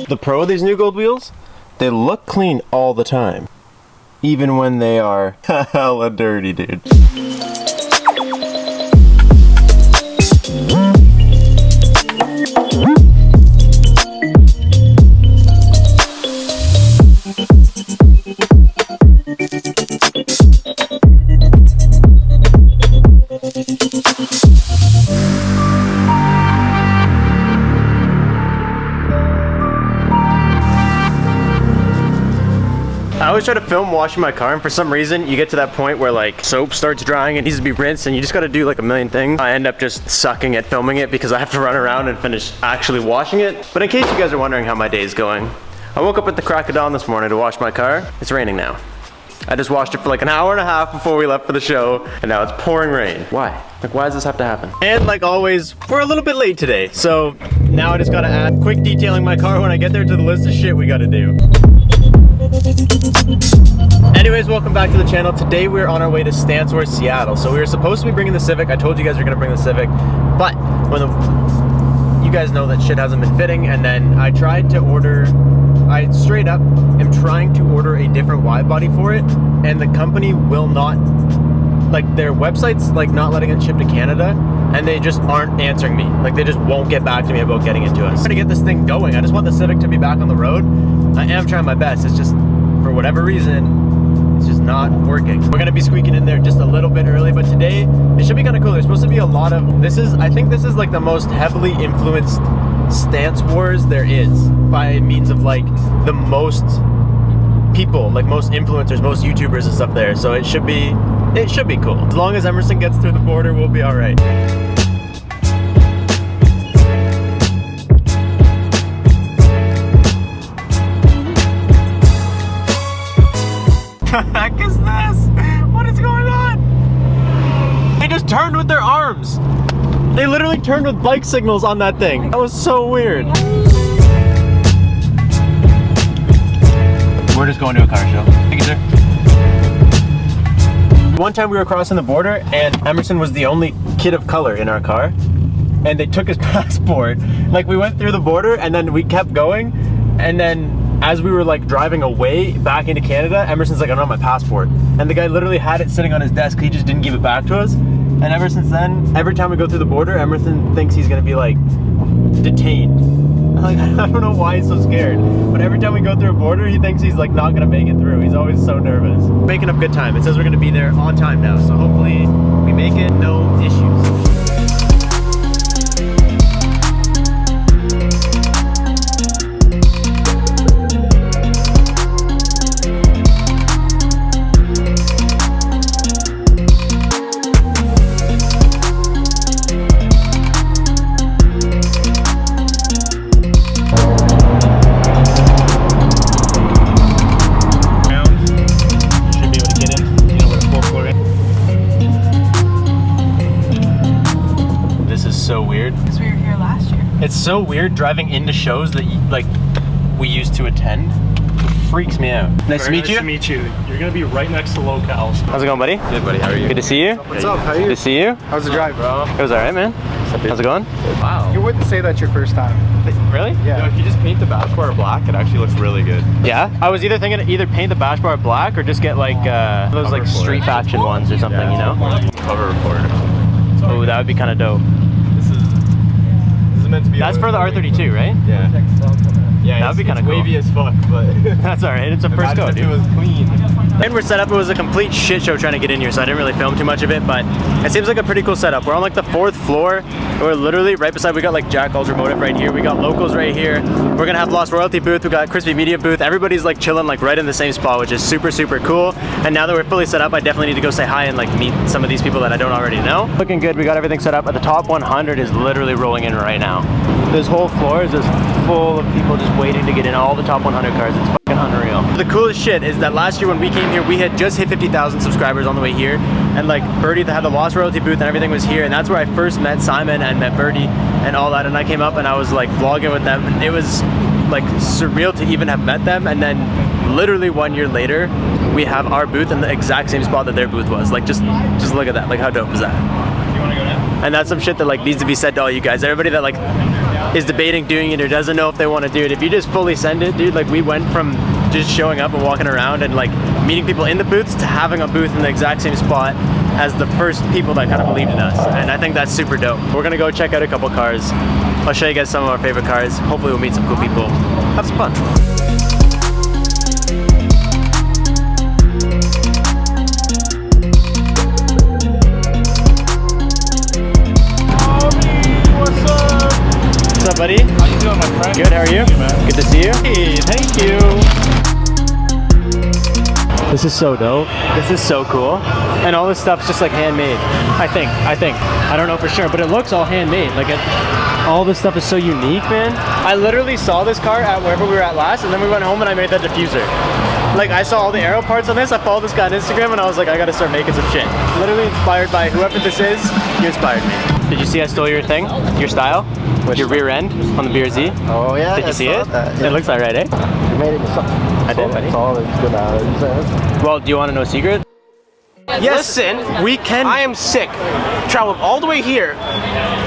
The pro of these new gold wheels, they look clean all the time. Even when they are hella dirty, dude. I always try to film washing my car, and for some reason you get to that point where like soap starts drying and needs to be rinsed and you just got to do like a million things. I end up just sucking at filming it because I have to run around and finish actually washing it. But in case you guys are wondering how my day is going, I woke up at the crack of dawn this morning to wash my car. It's raining now. I just washed it for like an hour and a half before we left for the show, and now it's pouring rain. Why? Like, why does this have to happen? And like always, we're a little bit late today, so now I just gotta add quick detailing my car when I get there to the list of shit we gotta do. Anyways, welcome back to the channel. Today we're on our way to Stancewars, Seattle. So we were supposed to be bringing the Civic. I told you guys we are gonna bring the Civic, but when you guys know that shit hasn't been fitting, and then I tried to order, I straight up am trying to order a different wide body for it, and the company will not, like their website's like not letting it ship to Canada, and they just aren't answering me. Like they just won't get back to me about getting it to us. I'm trying to get this thing going. I just want the Civic to be back on the road. I am trying my best. It's just, for whatever reason, it's just not working. We're gonna be squeaking in there just a little bit early, but today it should be kind of cool. There's supposed to be a lot of, I think this is like the most heavily influenced Stancewars there is, by means of like the most people, like most influencers, most YouTubers and stuff there. So it should be cool. As long as Emerson gets through the border, we'll be all right. What the heck is this? What is going on? They just turned with their arms. They literally turned with bike signals on that thing. That was so weird. We're just going to a car show. Thank you, sir. One time we were crossing the border and Emerson was the only kid of color in our car, and they took his passport. Like we went through the border and then we kept going, and then as we were like driving away back into Canada, Emerson's like, I don't have my passport. And the guy literally had it sitting on his desk. He just didn't give it back to us. And ever since then, every time we go through the border, Emerson thinks he's gonna be like detained. Like, I don't know why he's so scared, but every time we go through a border, he thinks he's like not gonna make it through. He's always so nervous. Making up good time. It says we're gonna be there on time now, so hopefully we make it, no issues. It's so weird driving into shows that like we used to attend. It freaks me out. Nice to meet you. Nice to meet you. You're gonna be right next to locales. How's it going, buddy? Good, buddy. How are you? Good to see you. What's up? How are you? Good to see you. How's the drive, bro? It was alright, man. How's it going? Wow. You wouldn't say that's your first time. Really? Yeah. You know, if you just paint the bash bar black, it actually looks really good. Yeah? I was either thinking either paint the bash bar black or just get like those like street faction ones or something, you know? Cover report. Oh, that would be kind of dope. This is meant to be. That's for the R32, right? Yeah. Yeah, that would be kind of cool. Wavy as fuck, but that's all right. It's a first go, dude. If it was clean. And we're set up. It was a complete shit show trying to get in here, so I didn't really film too much of it, but it seems like a pretty cool setup. We're on like the 4th floor. We're literally right beside, we got like Jack Ultramotive right here. We got Locals right here. We're gonna have Lost Royalty booth. We got Crispy Media booth. Everybody's like chilling like right in the same spot, which is super, super cool. And now that we're fully set up, I definitely need to go say hi and like meet some of these people that I don't already know. Looking good. We got everything set up. At the top 100 is literally rolling in right now. This whole floor is just full of people just waiting to get in, all the top 100 cars. It's fucking unreal. The coolest shit is that last year when we came here, we had just hit 50,000 subscribers on the way here, and like Birdie that had the Lost Royalty booth and everything was here, and that's where I first met Simon and met Birdie and all that. And I came up and I was like vlogging with them, and it was like surreal to even have met them. And then literally 1 year later, we have our booth in the exact same spot that their booth was. Like just look at that. Like how dope is that? You want to go now? And that's some shit that like needs to be said to all you guys. Everybody that like is debating doing it or doesn't know if they want to do it. If you just fully send it, dude, like we went from just showing up and walking around and like meeting people in the booths to having a booth in the exact same spot as the first people that kind of believed in us. And I think that's super dope. We're gonna go check out a couple cars. I'll show you guys some of our favorite cars. Hopefully we'll meet some cool people. Have some fun. What's up, buddy? How you doing, my friend? Good, how are you? Good, man. Good to see you. Hey, thank you. This is so dope. This is so cool. And all this stuff's just like handmade. I think. I don't know for sure, but it looks all handmade. Like all this stuff is so unique, man. I literally saw this car at wherever we were at last, and then we went home and I made that diffuser. Like I saw all the aero parts on this. I followed this guy on Instagram and I was like, I gotta start making some shit. Literally inspired by whoever this is, you inspired me. Did you see I stole your thing? Your style? Your rear end on the BRZ? Oh yeah. Did you see it? Yeah. It looks alright, eh? You made it. I did, buddy. It's all it's good out. Well, do you want to know a secret? Yes, Listen, we can. I am sick. Traveled all the way here.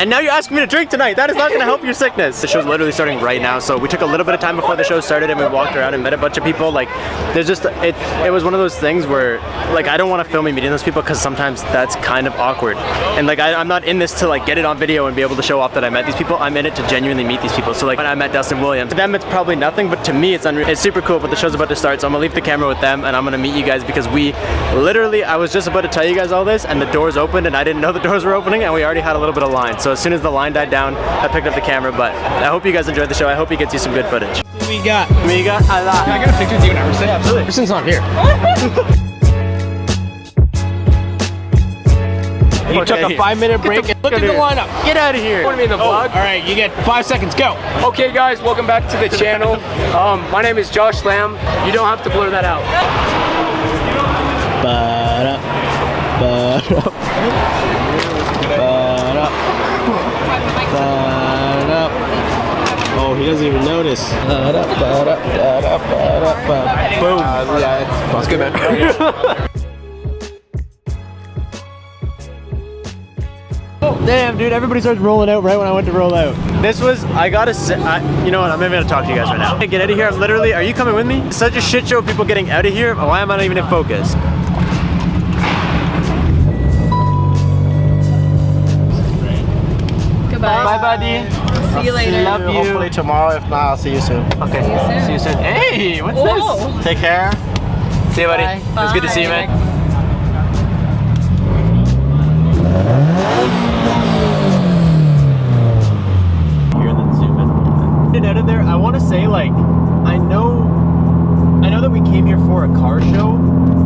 And now you're asking me to drink tonight. That is not going to help your sickness. The show's literally starting right now, so we took a little bit of time before the show started and we walked around and met a bunch of people. Like, there's just, it was one of those things where, like, I don't want to film me meeting those people because sometimes that's kind of awkward. And like, I'm not in this to like get it on video and be able to show off that I met these people. I'm in it to genuinely meet these people. So like, when I met Dustin Williams, to them it's probably nothing, but to me it's unreal. It's super cool, but the show's about to start, so I'm gonna leave the camera with them and I'm gonna meet you guys because we literally, I was just about to tell you guys all this and the doors opened and I didn't know the doors were opening and we already had a little bit of line. So as soon as the line died down, I picked up the camera, but I hope you guys enjoyed the show. I hope it gets you some good footage. We got a lot. I got a picture with you and Emerson. Yeah, absolutely. Emerson's not here. You took a 5-minute break. Look at the lineup. Get out of here. Want to be in the vlog? All right, you get 5 seconds. Go. Okay, guys, welcome back to the channel. My name is Josh Lamb. You don't have to blur that out. Oh, he doesn't even notice. Boom. Yeah, That's good, man. Damn, dude, everybody starts rolling out right when I went to roll out. This was, I gotta say, you know what, I'm not even gonna talk to you guys right now. Get out of here, I'm literally, are you coming with me? It's such a shit show of people getting out of here. Why am I not even in focus? Goodbye. Bye, buddy. See you later. Love you. Hopefully tomorrow. If not, I'll see you soon. Okay, see you soon. Hey, what's Whoa. this? Take care. See you, buddy. Bye. It was good to see you, man. Here and then zoom in. Get out of there. I want to say, like, I know that we came here for a car show,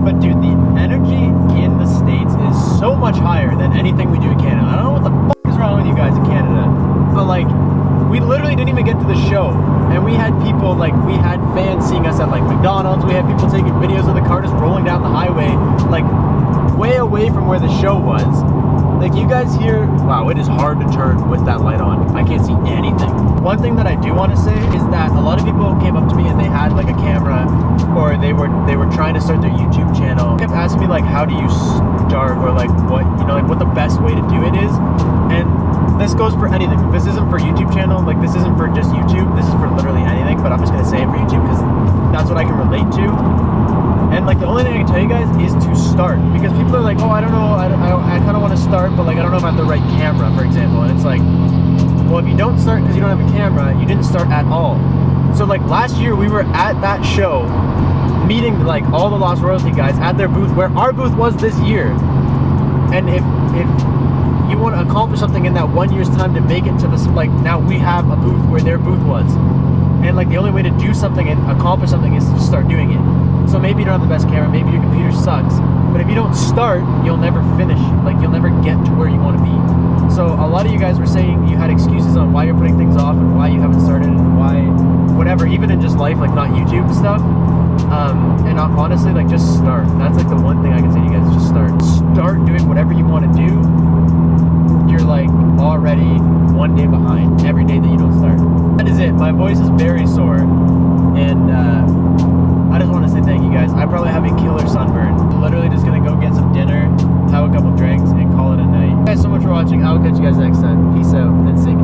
but dude, the energy in the States is so much higher than anything we do in Canada. I don't know what the fuck is wrong with you guys in Canada, but like, we literally didn't even get to the show, and we had people, like, we had fans seeing us at like McDonald's. We had people taking videos of the car just rolling down the highway, like way away from where the show was. Like, you guys here, wow, it is hard to turn with that light on. I can't see anything. One thing that I do want to say is that a lot of people came up to me and they had like a camera, or they were trying to start their YouTube channel. They kept asking me like, how do you start, or like what, you know, like what the best way to do it is. And this goes for anything. This isn't for YouTube channel, like this isn't for just YouTube, this is for literally anything, but I'm just gonna say it for YouTube because that's what I can relate to. And like, the only thing I can tell you guys is to start, because people are like, oh, I don't know, I kind of want to start, but like I don't know if I have the right camera, for example. And it's like, well, if you don't start because you don't have a camera, you didn't start at all. So like last year we were at that show meeting like all the Lost Royalty guys at their booth where our booth was this year. And if you want to accomplish something in that 1 year's time to make it to this, like, now we have a booth where their booth was, and like the only way to do something and accomplish something is to start doing it. So maybe you don't have the best camera, maybe your computer sucks, but if you don't start, you'll never finish. Like, you'll never get to where you want to be. So a lot of you guys were saying you had excuses on why you're putting things off and why you haven't started and why whatever, even in just life, like not YouTube stuff. And honestly, like, just start. That's like the one thing I can say to you guys, just start. Start doing whatever you want to do. You're like already 1 day behind every day that you don't start. That is it. My voice is very sore, and I just want to say thank you guys. I probably have a killer sunburn. Literally just gonna go get some dinner, have a couple drinks, and call it a night. Thank you guys so much for watching. I will catch you guys next time. Peace out and safe.